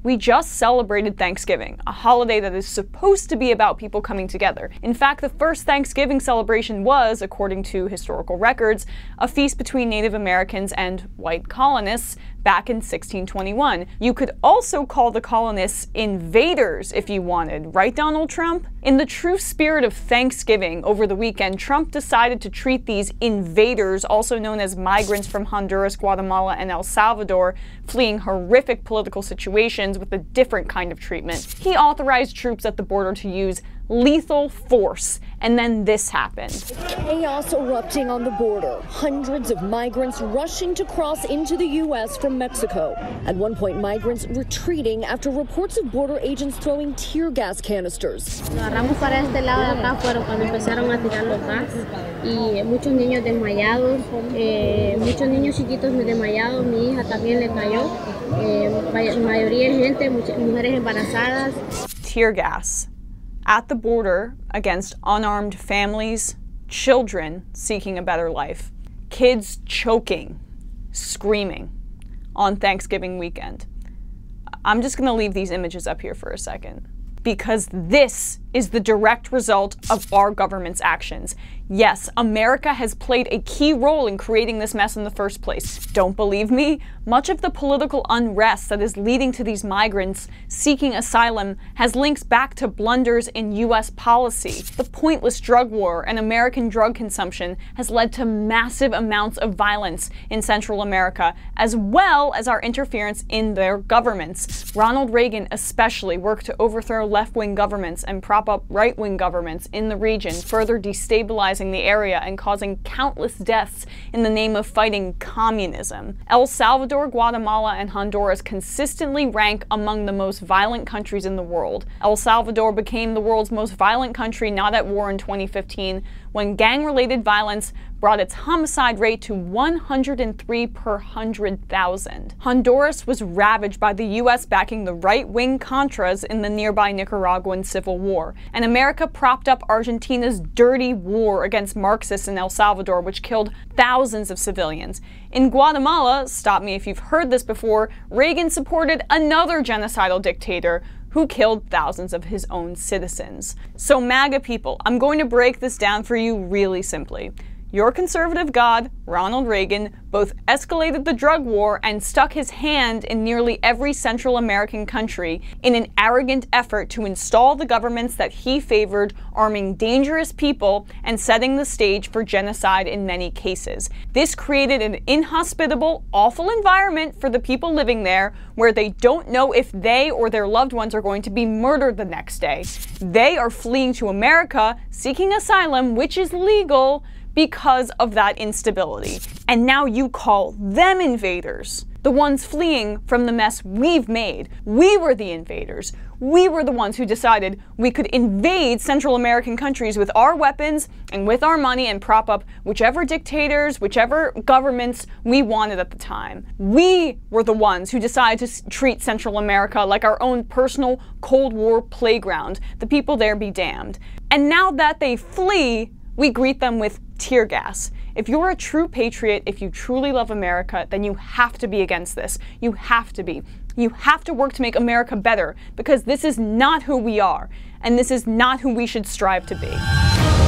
We just celebrated Thanksgiving, a holiday that is supposed to be about people coming together. In fact, the first Thanksgiving celebration was, according to historical records, a feast between Native Americans and white colonists back in 1621. You could also call the colonists invaders if you wanted, right, Donald Trump? In the true spirit of Thanksgiving, over the weekend, Trump decided to treat these invaders, also known as migrants from Honduras, Guatemala, and El Salvador, fleeing horrific political situations, with a different kind of treatment. He authorized troops at the border to use lethal force, and then this happened. Chaos erupting on the border. Hundreds of migrants rushing to cross into the U.S. from Mexico. At one point, migrants retreating after reports of border agents throwing tear gas canisters. Agarramos para este lado de acá fueron cuando empezaron a tirar los gas y muchos niños desmayados, muchos niños chiquitos desmayados, mi hija también le cayó, mayoría de gente, mujeres embarazadas. Tear gas at the border against unarmed families, children seeking a better life, kids choking, screaming on Thanksgiving weekend. I'm just going to leave these images up here for a second, because this is the direct result of our government's actions. Yes, America has played a key role in creating this mess in the first place. Don't believe me? Much of the political unrest that is leading to these migrants seeking asylum has links back to blunders in US policy. The pointless drug war and American drug consumption has led to massive amounts of violence in Central America, as well as our interference in their governments. Ronald Reagan especially worked to overthrow left-wing governments and prop up right-wing governments in the region, further destabilizing the area and causing countless deaths in the name of fighting communism. El Salvador, Guatemala, and Honduras consistently rank among the most violent countries in the world. El Salvador became the world's most violent country not at war in 2015, when gang-related violence brought its homicide rate to 103 per 100,000. Honduras was ravaged by the US backing the right-wing Contras in the nearby Nicaraguan civil war, and America propped up Argentina's dirty war against Marxists in El Salvador, which killed thousands of civilians. In Guatemala, stop me if you've heard this before, Reagan supported another genocidal dictator who killed thousands of his own citizens. So MAGA people, I'm going to break this down for you really simply. Your conservative god, Ronald Reagan, both escalated the drug war and stuck his hand in nearly every Central American country in an arrogant effort to install the governments that he favored, arming dangerous people and setting the stage for genocide in many cases. This created an inhospitable, awful environment for the people living there, where they don't know if they or their loved ones are going to be murdered the next day. They are fleeing to America, seeking asylum, which is legal, because of that instability. And now you call them invaders, the ones fleeing from the mess we've made. We were the invaders. We were the ones who decided we could invade Central American countries with our weapons and with our money and prop up whichever dictators, whichever governments we wanted at the time. We were the ones who decided to treat Central America like our own personal Cold War playground. The people there be damned. And now that they flee, we greet them with tear gas. If you're a true patriot, if you truly love America, then you have to be against this. You have to be. You have to work to make America better, because this is not who we are, and this is not who we should strive to be.